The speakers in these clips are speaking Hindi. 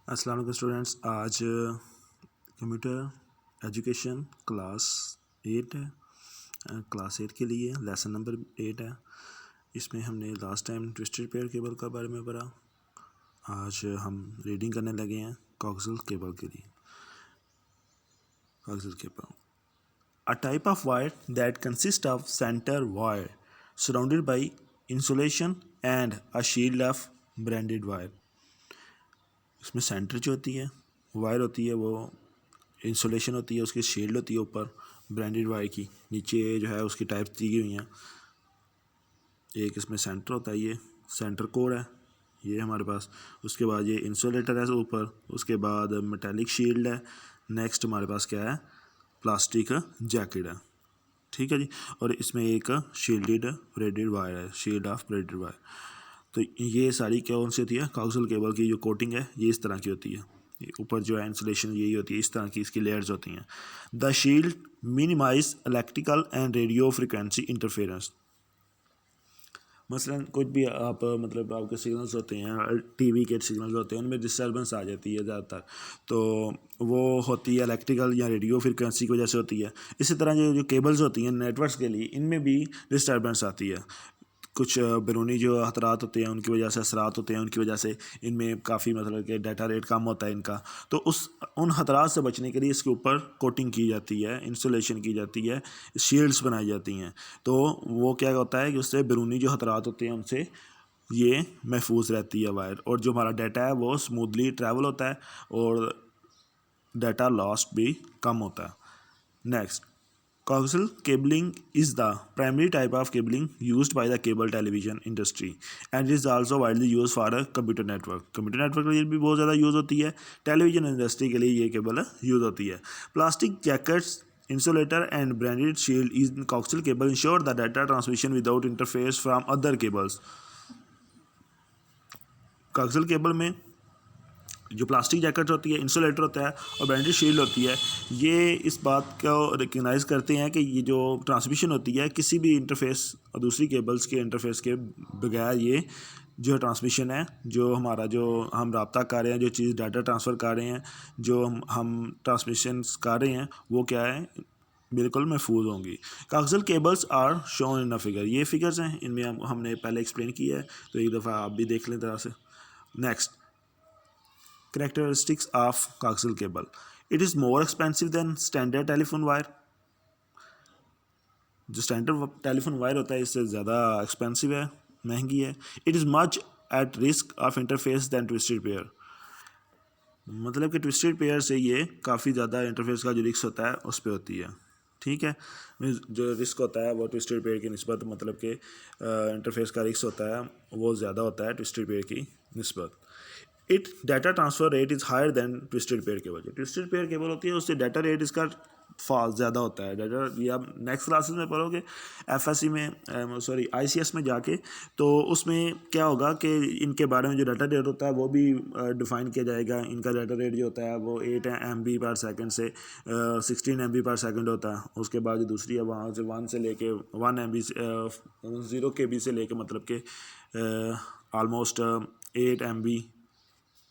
अस्सलाम वालेकुम स्टूडेंट्स। आज कंप्यूटर एजुकेशन क्लास 8 है। क्लास 8 के लिए लेसन नंबर 8 है। इसमें हमने last time twisted pair cable के बारे में पढ़ा। आज हम रीडिंग करने लगे हैं कोएक्सियल केबल के लिए। Coaxial cable a type of wire that consists of center wire surrounded by insulation and a shield of braided wire। इसमें सेंटर जो होती है वायर होती है वो इंसुलेशन होती है, उसकी शील्ड होती है ऊपर ब्रांडेड वायर की, नीचे जो है उसकी टाइप्स दी हुई हैं। एक इसमें सेंटर होता है, ये सेंटर कोर है ये हमारे पास। उसके बाद ये इंसुलेटर है ऊपर, उसके बाद मेटालिक शील्ड है। नेक्स्ट हमारे पास क्या है, प्लास्टिक जैकेट है, ठीक है जी। और इसमें एक शील्डेड ब्रेडेड वायर है, शील्ड ऑफ ब्रेडेड वायर। तो ये सारी कौन सी होती है, कोएक्सियल केबल की जो कोटिंग है ये इस तरह की होती है। ऊपर जो है इंसुलेशन यही होती है, इस तरह की इसकी लेयर्स होती हैं। The shield minimize electrical and radio frequency interference. मसलन कुछ भी आप मतलब आपके सिग्नल्स होते हैं, टीवी के सिग्नल्स होते हैं, उनमें डिस्टर्बेंस आ जाती है ज़्यादातर, तो वो होती है इलेक्ट्रिकल या रेडियो फ्रिक्वेंसी की वजह से होती है। इसी तरह जो जो केबल्स होती हैं नेटवर्क्स के लिए, इनमें भी डिस्टर्बेंस आती है। कुछ बैरूनी जो खतरात होते हैं उनकी वजह से, असरात होते हैं उनकी वजह से इनमें काफ़ी मतलब कि डाटा रेट कम होता है इनका। तो उन खतरात से बचने के लिए इसके ऊपर कोटिंग की जाती है, इंसुलेशन की जाती है, शील्ड्स बनाई जाती हैं। तो वो क्या होता है कि उससे बैरूनी जो खतरात होते हैं उनसे ये महफूज रहती है वायर, और जो हमारा डाटा है वो स्मूथली ट्रैवल होता है और डाटा लॉस्ट भी कम होता है। Next, coaxial cabling is the primary type of cabling used by the cable television industry and is also widely used for a computer network। Computer network के लिए भी बहुत ज़्यादा यूज़ होती है, टेलीविजन इंडस्ट्री के लिए ये केबल यूज़ होती है। Plastic jackets, insulator and branded shield in coaxial cable ensure the data transmission without interference from other cables। coaxial cable में जो प्लास्टिक जैकेट होती है, इंसुलेटर होता है और ब्रांडेड शील्ड होती है, ये इस बात को रिकग्नाइज़ करते हैं कि ये जो ट्रांसमिशन होती है किसी भी इंटरफेस और दूसरी केबल्स के इंटरफेस के बगैर ये जो ट्रांसमिशन है, जो हमारा जो हम रब्ता कर रहे हैं, जो चीज़ डाटा ट्रांसफ़र कर रहे हैं, जो हम ट्रांसमिशन कर रहे हैं, वो क्या है, बिल्कुल महफूज होंगी। Coaxial cables are shown in a figure. ये फिगर्स हैं, इनमें हमने पहले एक्सप्लेन किया है, तो एक दफ़ा आप भी देख लें तरह से। Next, characteristics of coaxial cable: it is more expensive than standard telephone wire। जो स्टैंडर्ड टेलीफोन वायर होता है इससे ज़्यादा एक्सपेंसिव है, महंगी है। It is much at risk of interface than twisted pair. मतलब कि ट्विस्टेड पेयर से ये काफ़ी ज़्यादा इंटरफेस का जो रिस्क होता है उस पर होती है, ठीक है। जो रिस्क होता है वो ट्विस्टेड पेयर की निस्बत, मतलब कि इंटरफेस का रिस्क होता है वो ज़्यादा होता है ट्विस्टेड पेयर की निस्बत। It data transfer rate is higher than twisted pair cable. जो ट्विस्टेड पेयर केबल होती है उससे डाटा रेट इसका फास्ट ज़्यादा होता है। डाटा ये आप नेक्स्ट क्लासेस में पढ़ोगे, एफएससी में सॉरी आईसीएस में जाके, तो उसमें क्या होगा कि इनके बारे में जो डाटा रेट होता है वो भी डिफ़ाइन किया जाएगा। इनका डाटा रेट जो होता है वो 8 MB पर सेकंड से 16 MB पर सेकंड होता है। उसके बाद जो दूसरी है वहाँ से 1 से लेके 1 MB 0 KB से लेके मतलब कि ऑलमोस्ट 8 MB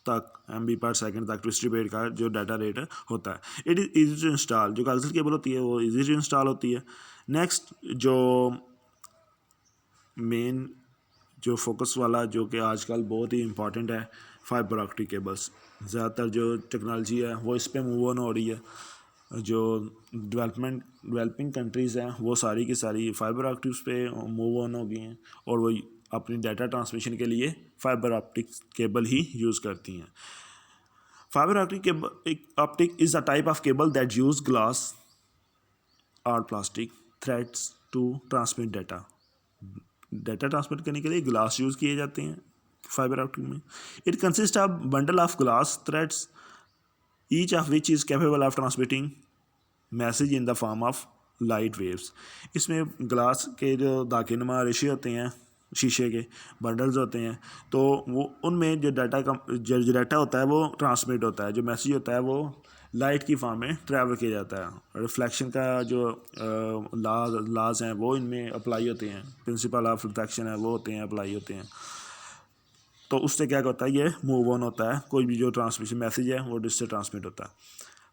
तक MB पर सेकंड तक ट्विस्टेड पेयर का जो डाटा रेट होता है। It is easy to install. जो कोएक्सियल केबल होती है वो ईजी टू इंस्टॉल होती है। नेक्स्ट, जो मेन जो फोकस वाला जो कि आजकल बहुत ही इंपॉर्टेंट है, फाइबर ऑप्टिक केबल्स। ज़्यादातर जो टेक्नोलॉजी है वो इस पर मूव ऑन हो रही है। जो डेवलपिंग कंट्रीज़ हैं वो सारी की सारी फाइबर ऑप्टिक्स पे मूव ऑन हो गई हैं और वो अपनी डाटा ट्रांसमिशन के लिए फाइबर ऑप्टिक केबल ही यूज़ करती हैं। Fibre optic is a type of cable that use glass और plastic threads to transmit data. Data transmit करने के लिए ग्लास यूज़ किए जाते हैं फाइबर ऑप्टिक में। It consist of bundle of glass threads each of which is capable of transmitting message in the form of light waves. इसमें ग्लास के जो दाकिनुमा रेशे होते हैं, शीशे के बंडल्स होते हैं, तो वो उनमें जो डाटा होता है वो ट्रांसमिट होता है, जो मैसेज होता है वो लाइट की फॉर्म में ट्रैवल किया जाता है। रिफ्लेक्शन का जो लाज हैं वो इनमें अप्लाई होते हैं, प्रिंसिपल ऑफ रिफ्लेक्शन है वो होते हैं, अप्लाई होते हैं। तो उससे क्या होता है, ये मूव ऑन होता है, कोई भी जो ट्रांसमिशन मैसेज है वो इससे ट्रांसमिट होता है।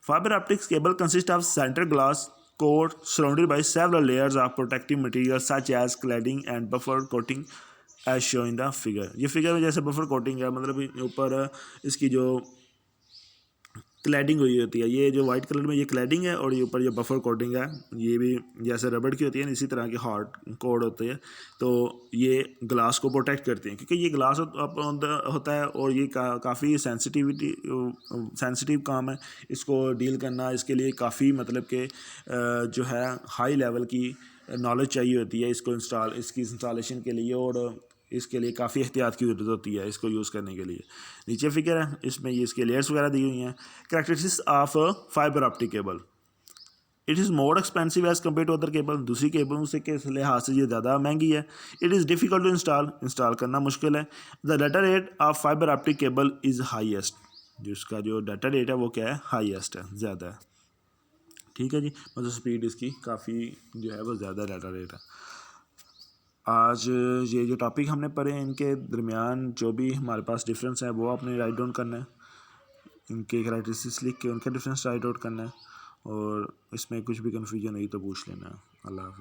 Fibre optics cable consist of centre glass core surrounded by several layers of protective material such as cladding and buffer coating as shown in the figure। ये फिगर में जैसे बफर कोटिंग है, मतलब ऊपर इसकी जो क्लैडिंग हुई होती है, ये जो वाइट कलर में ये क्लैडिंग है और ये ऊपर ये बफर कोटिंग है, ये भी जैसे रबड़ की होती है इसी तरह की हार्ड कोड होती है। तो ये ग्लास को प्रोटेक्ट करती हैं, क्योंकि ये ग्लास होता है और ये काफ़ी सेंसिटिव काम है, इसको डील करना, इसके लिए काफ़ी मतलब कि जो है हाई लेवल की नॉलेज चाहिए होती है इसकी इंस्टॉलेशन के लिए, और इसके लिए काफ़ी एहतियात की ज़रूरत होती है इसको यूज़ करने के लिए। नीचे फिगर है, इसमें ये इसके लेयर्स वगैरह दी हुई हैं। Characteristics of fibre optic cable, it is more expensive as compare to other cable. दूसरी केबलों से के लिहाज से ये ज़्यादा महंगी है। It is difficult to install करना मुश्किल है। The data rate of fibre optic cable is highest, जिसका जो डाटा रेट है वो क्या है, हाईएस्ट है, ज़्यादा है। ठीक है जी, मतलब स्पीड इसकी काफ़ी जो है वो ज़्यादा डाटा रेट है। आज ये जो टॉपिक हमने पढ़े हैं, इनके दरमियान जो भी हमारे पास डिफरेंस है वो आपने राइट डाउन करना है, इनके करैक्टरिस्टिक्स लिख के उनका डिफरेंस राइट आउट करना है, और इसमें कुछ भी कन्फ्यूजन हुई तो पूछ लेना है। अल्लाह हाफिज़।